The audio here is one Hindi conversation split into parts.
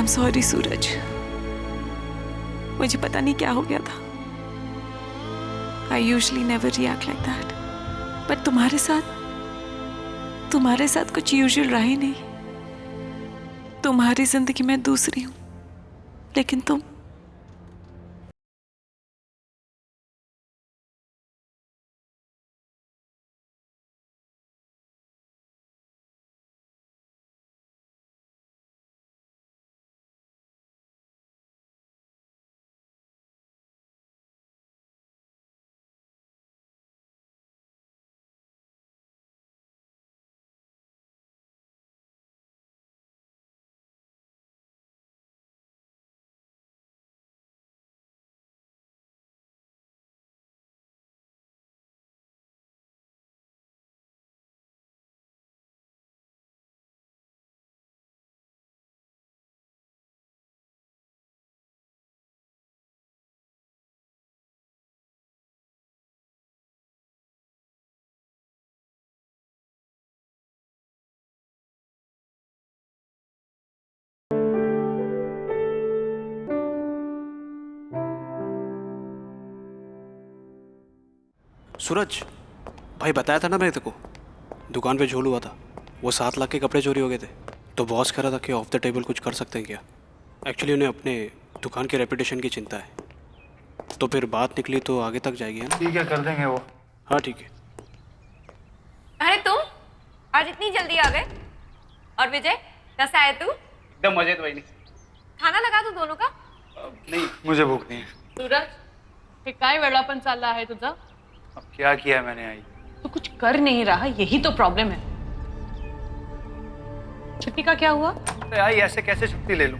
I'm sorry सूरज, मुझे पता नहीं क्या हो गया था। I usually never react like that. But तुम्हारे साथ कुछ यूजुअल रहा ही नहीं। तुम्हारी जिंदगी में दूसरी हूं, लेकिन तुम सूरज भाई बताया था ना मैंने तेरे को, दुकान पे झोल हुआ था, वो 7 लाख के कपड़े चोरी हो गए थे। तो बॉस कह रहा था कि ऑफ द टेबल कुछ कर सकते हैं क्या। एक्चुअली उन्हें अपने दुकान के रेपुटेशन की चिंता है। तो फिर बात निकली तो आगे तक जाएगी, है ना? ठीक है, कर देंगे वो। हाँ ठीक है। अरे तुम आज इतनी जल्दी आ गए? और विजय कैसा है तू? एकदम मजे तो भाई। खाना लगा तू दोनों का? नहीं, मुझे भूख नहीं है। सूरज, हे काय वेळापण चालला आहे तुझा? अब क्या किया है मैंने? आई तू कुछ कर नहीं रहा, यही तो प्रॉब्लम है। छुट्टी का क्या हुआ? अरे आई, ऐसे कैसे छुट्टी ले लूं?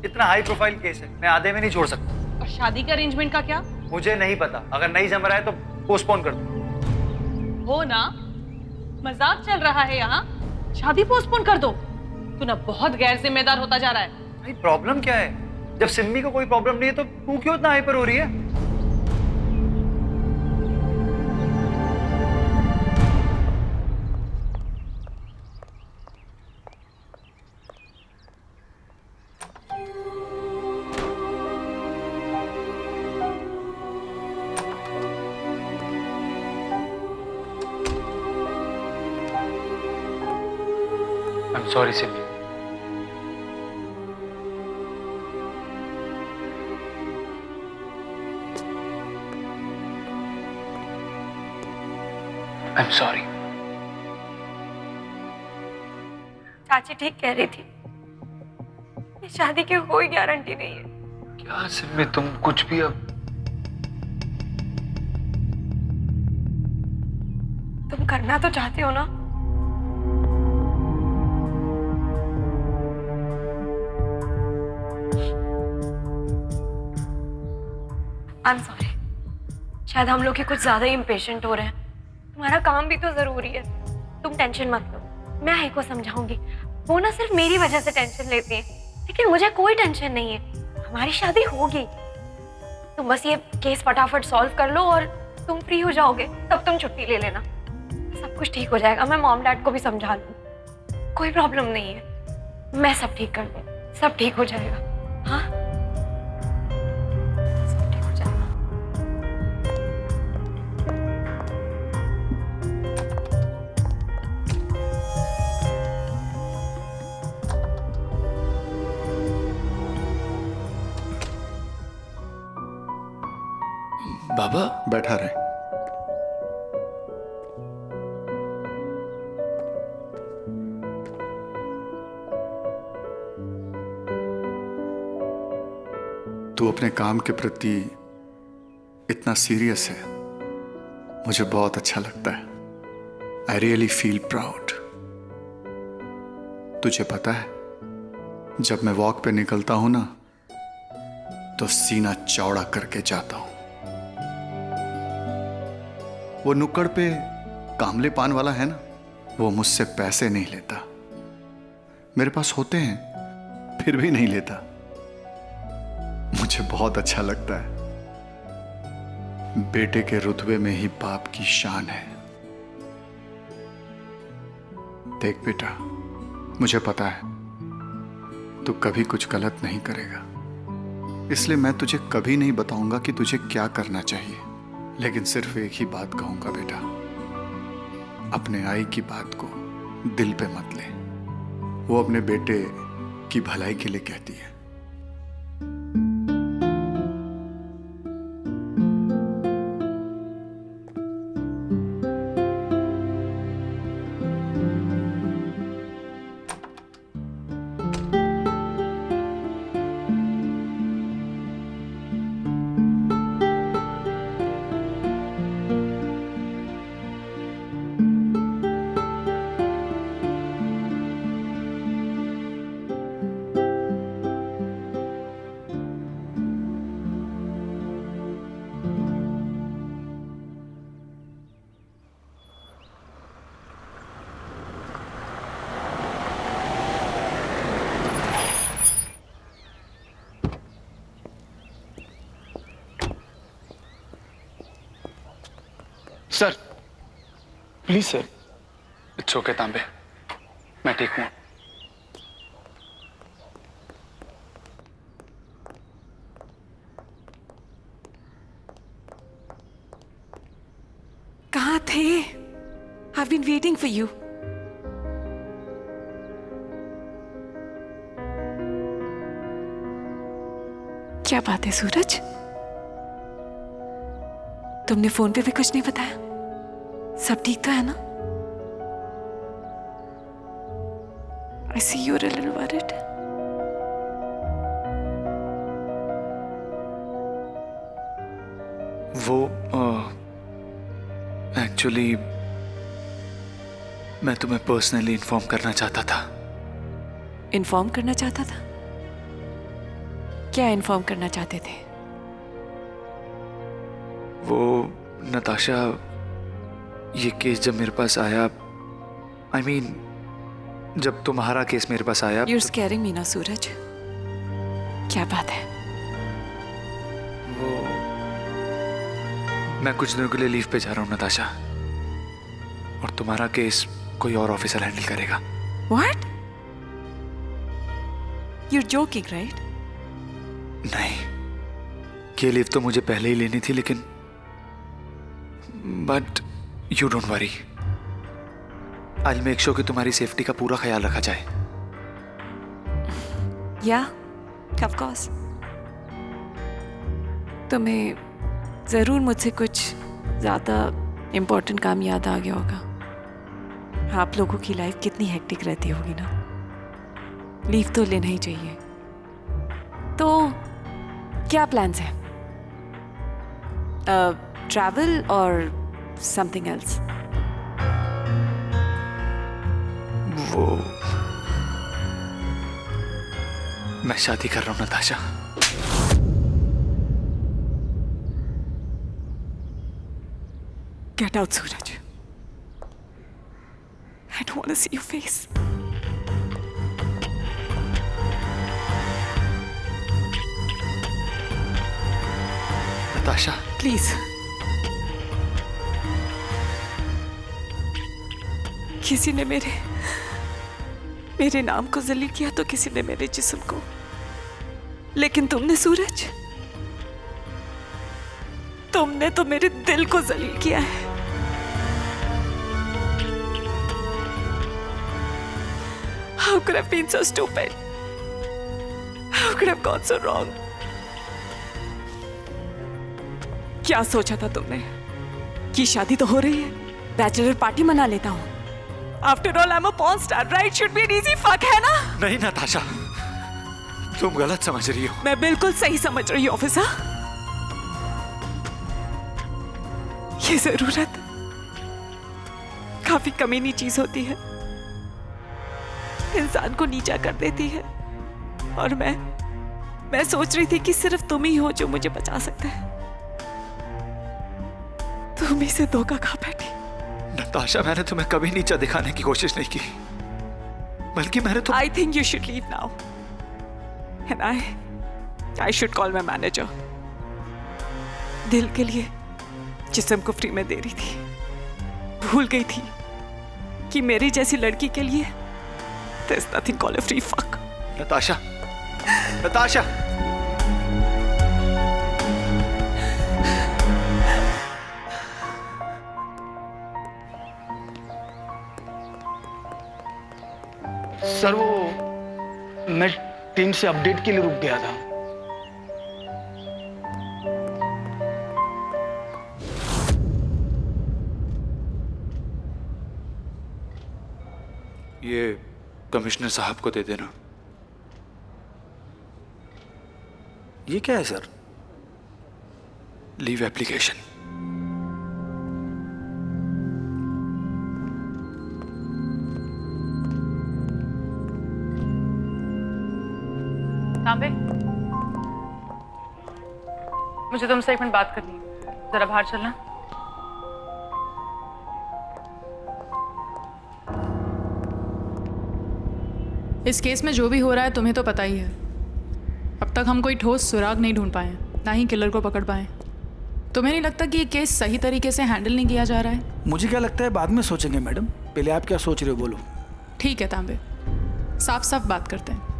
इतना हाई प्रोफाइल केस है, मैं आधे में नहीं छोड़ सकता। और शादी के अरेंजमेंट का क्या? मुझे नहीं पता, अगर नहीं जम रहा है तो पोस्टपोन कर दो। हो ना, मजाक चल रहा है यहाँ। शादी पोस्टपोन कर दो। तू ना बहुत गैर जिम्मेदार होता जा रहा है। भाई प्रॉब्लम क्या है? जब सिम्मी को कोई प्रॉब्लम नहीं है तो तू क्यों इतना हाइपर हो रही है? I'm sorry, Simmi. I'm sorry. चाची ठीक कह रही थी, ये शादी की कोई गारंटी नहीं है। क्या सिम्मी, तुम कुछ भी अब तुम करना तो चाहते हो ना? I'm sorry. शायद हम लोग कुछ ज्यादा ही इम्पेशेंट हो रहे हैं। तुम्हारा काम भी तो जरूरी है। तुम टेंशन मत लो, मैं आई को समझाऊंगी। वो ना सिर्फ मेरी वजह से टेंशन लेती है, लेकिन मुझे कोई टेंशन नहीं है। हमारी शादी होगी। तुम बस ये केस फटाफट सॉल्व कर लो और तुम फ्री हो जाओगे, तब तुम छुट्टी ले लेना। सब कुछ ठीक हो जाएगा। मैं मॉम डैड को भी समझा लूँ, कोई प्रॉब्लम नहीं है। मैं सब ठीक कर दूँ, सब ठीक हो जाएगा। हाँ, सब ठीक हो जाएगा। बाबा बैठा रहे। तू अपने काम के प्रति इतना सीरियस है, मुझे बहुत अच्छा लगता है। I really feel proud. तुझे पता है, जब मैं वॉक पे निकलता हूं ना, तो सीना चौड़ा करके जाता हूं। वो नुक्कड़ पे कामले पान वाला है ना, वो मुझसे पैसे नहीं लेता। मेरे पास होते हैं, फिर भी नहीं लेता। मुझे बहुत अच्छा लगता है। बेटे के रुतबे में ही बाप की शान है। देख बेटा, मुझे पता है तू कभी कुछ गलत नहीं करेगा, इसलिए मैं तुझे कभी नहीं बताऊंगा कि तुझे क्या करना चाहिए। लेकिन सिर्फ एक ही बात कहूंगा बेटा, अपने आई की बात को दिल पे मत ले। वो अपने बेटे की भलाई के लिए कहती है। Sir please sir. It's okay तांबे, मैं ठीक हूं। कहाँ थे? I've been waiting for you. क्या बात है सूरज? तुमने फोन पे भी कुछ नहीं बताया? सब ठीक तो है ना? I see you're a little worried. वो एक्चुअली मैं तुम्हें पर्सनली इन्फॉर्म करना चाहता था। इन्फॉर्म करना चाहता था? क्या इन्फॉर्म करना चाहते थे? वो नताशा, ये केस जब मेरे पास आया, I mean, जब तुम्हारा केस मेरे पास आया, You're scaring me ना सूरज। क्या बात है? वो मैं कुछ दिनों के लिए लीव पे जा रहा हूँ नताशा, और तुम्हारा केस कोई और ऑफिसर हैंडल करेगा। What? You're joking, right? नहीं, ये लीव तो मुझे पहले ही लेनी थी, लेकिन but you don't worry, I make sure कि तुम्हारी सेफ्टी का पूरा ख्याल रखा जाए। Yeah, of course. तुम्हें जरूर मुझसे कुछ ज्यादा इम्पोर्टेंट काम याद आ गया होगा। आप लोगों की लाइफ कितनी हेक्टिक रहती होगी ना, लीव तो लेना ही चाहिए। तो क्या प्लान्स हैं? ट्रैवल और समथिंग एल्स? वो मैं शादी कर रहा हूँ Natasha. Get out, Suraj. I don't want to see your face. Natasha, Please. किसी ने मेरे नाम को जलील किया तो किसी ने मेरे जिस्म को, लेकिन तुमने सूरज, तुमने तो मेरे दिल को जलील किया है। How could I have been so stupid? How could I have gone so wrong? क्या सोचा था तुमने कि शादी तो हो रही है, बैचलर पार्टी मना लेता हूँ। After all, I'm a porn star, right? Should be an easy fuck, है ना? नहीं नताशा, तुम गलत समझ रही हो। मैं बिल्कुल सही समझ रही हूँ ऑफिसर। ये जरूरत काफी कमीनी चीज होती है, इंसान को नीचा कर देती है। और मैं सोच रही थी कि सिर्फ तुम ही हो जो मुझे बचा सकते हैं। तुम ही से धोखा खा बैठी। नताशा, मैंने तुम्हें कभी नीचा दिखाने की कोशिश नहीं की, बल्कि मैंने तो I think you should leave now. And I should call my manager. दिल के लिए जिस्म को फ्री में दे रही थी, भूल गई थी कि मेरी जैसी लड़की के लिए there's nothing called a free fuck. Natasha, Natasha, sir वो मैं टीम से अपडेट के लिए रुक गया था। ये कमिश्नर साहब को दे देना। ये क्या है सर? Leave application. तांबे, मुझे तुमसे एक मिनट बात करनी है, जरा बाहर चलना। इस केस में जो भी हो रहा है तुम्हें तो पता ही है। अब तक हम कोई ठोस सुराग नहीं ढूंढ पाए, ना ही किलर को पकड़ पाए। तुम्हें नहीं लगता कि ये केस सही तरीके से हैंडल नहीं किया जा रहा है? मुझे क्या लगता है बाद में सोचेंगे मैडम, पहले आप क्या सोच रहे हो बोलो। ठीक है तांबे, साफ साफ बात करते हैं।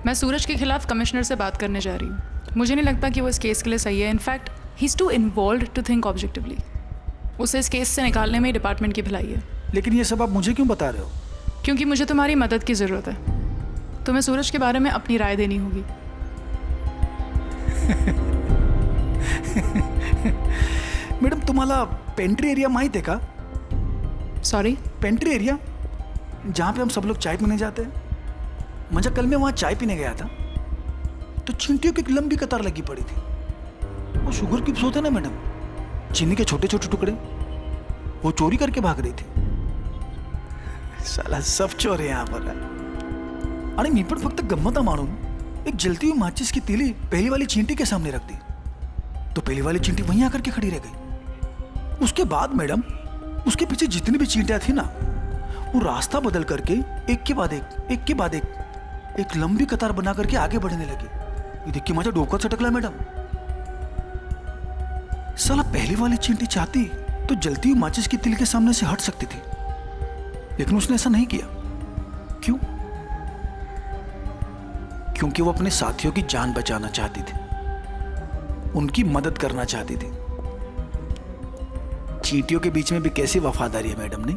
मैं सूरज के खिलाफ कमिश्नर से बात करने जा रही हूँ। मुझे नहीं लगता कि वो इस केस के लिए सही है। In fact he is to involve to think objectively. उसे इस केस से निकालने में ही डिपार्टमेंट की भलाई है। लेकिन ये सब आप मुझे क्यों बता रहे हो? क्योंकि मुझे तुम्हारी मदद की ज़रूरत है। तुम्हें सूरज के बारे में अपनी राय देनी होगी। मैडम तुम्हाला पेंट्री एरिया माहित है का? सॉरी? पेंट्री एरिया, जहाँ पे हम सब लोग चाय पीने जाते हैं। मुझे कल मैं वहाँ चाय पीने गया था तो चींटियों की एक लंबी कतार लगी पड़ी थी। वो शुगर क्यूब्स होते ना मैडम, चीनी के छोटे छोटे टुकड़े, वो चोरी करके भाग रही थी। साला सब चोर है यहाँ पर। अरे मी पण फक्त गम्मता मानून एक जलती हुई माचिस की तीली पहली वाली चींटी के सामने रख दी तो पहली वाली चींटी वहीं आकर के खड़ी रह गई। उसके बाद मैडम उसके पीछे जितनी भी चींटियां थी ना, वो रास्ता बदल करके एक के बाद एक लंबी कतार बना करके आगे बढ़ने लगी। ये देख के मुझे डोका छटकला मैडम। साला पहली वाली चींटी चाहती तो जलती हुई माचिस की तिल के सामने से हट सकती थी, लेकिन उसने ऐसा नहीं किया। क्यों? क्योंकि वो अपने साथियों की जान बचाना चाहती थी, उनकी मदद करना चाहती थी। चींटियों के बीच में भी कैसी वफादारी है मैडम ने।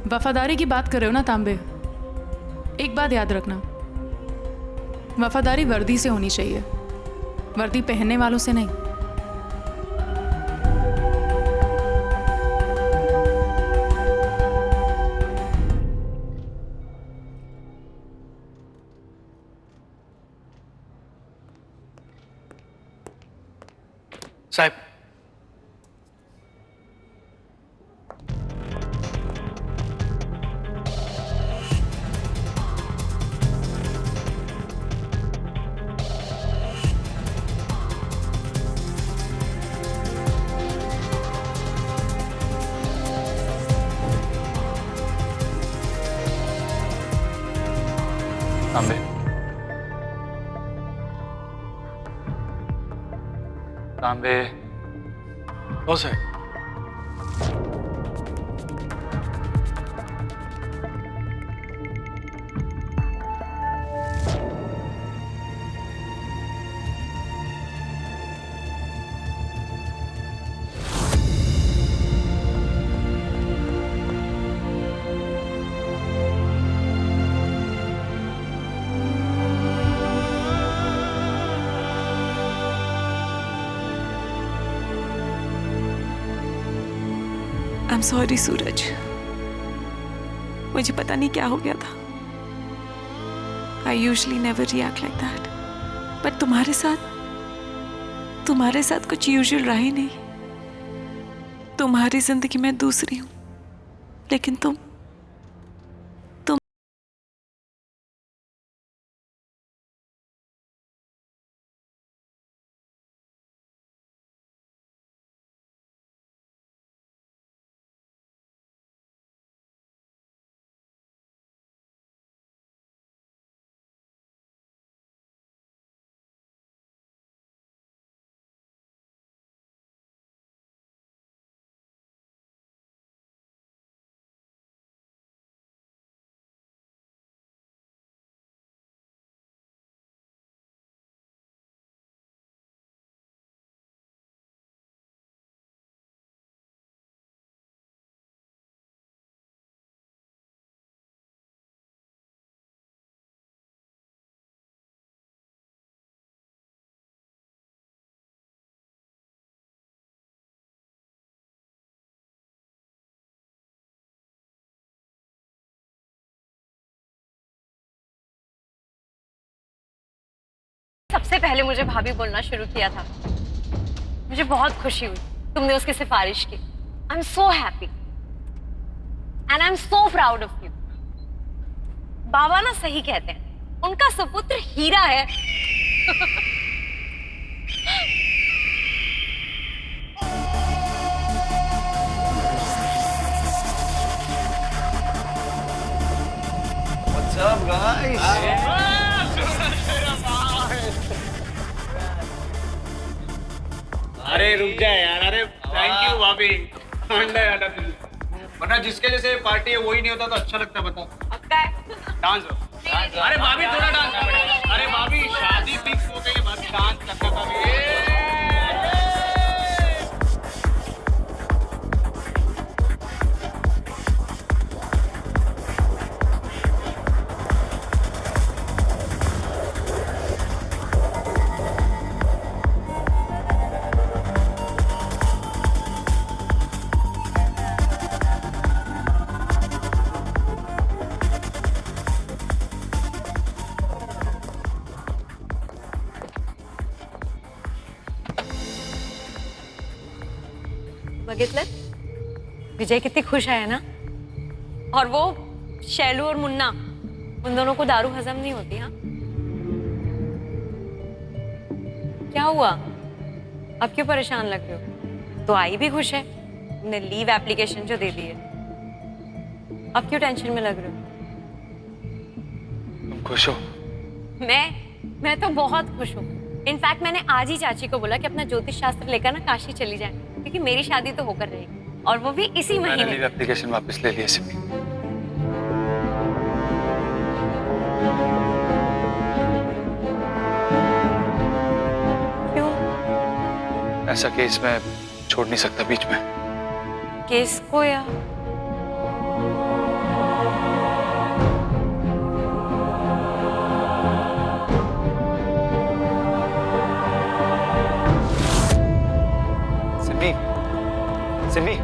वफादारी की बात कर रहे हो ना तांबे? एक बात याद रखना, वफादारी वर्दी से होनी चाहिए, वर्दी पहनने वालों से नहीं। साहब, तांबे, तांबे। ओ साहब, आई एम सॉरी सूरज, मुझे पता नहीं क्या हो गया था। I usually never react like that, but तुम्हारे साथ कुछ यूजुअल रहा ही नहीं। तुम्हारी जिंदगी में दूसरी हूं, लेकिन तुम सबसे पहले मुझे भाभी बोलना शुरू किया था। मुझे बहुत खुशी हुई तुमने उसकी सिफारिश की। I am so happy and I am so proud of you. बाबा ना सही कहते हैं, उनका सुपुत्र हीरा है। What's up, guys? अरे रुक जा यार, अरे थैंक यू भाभी। वरना जिसके जैसे पार्टी है वही नहीं होता तो अच्छा लगता, बता। डांस हो। अरे भाभी थोड़ा डांस कर। अरे भाभी शादी फिक्स हो गई है, भाभी डांस करते भाभी। बघितलं विजय कितनी खुश है ना। और वो शैलू और मुन्ना, उन दोनों को दारू हजम नहीं होती। हाँ क्या हुआ, अब क्यों परेशान लग रहे हो? तो आई भी खुश है, तुमने लीव एप्लीकेशन जो दे दी है। अब क्यों टेंशन में लग रहे हो? तुम खुश हो? मैं तो बहुत खुश हूँ। इनफैक्ट मैंने आज ही चाची को बोला कि अपना ज्योतिष शास्त्र लेकर ना काशी चली जाए, क्योंकि मेरी शादी तो होकर रहेगी, और वो भी इसी मैंने लीव महीने। एप्लीकेशन वापस ले लिया सिमी। क्यों? ऐसा केस मैं छोड़ नहीं सकता बीच में। केस को या सिमी, सिमी।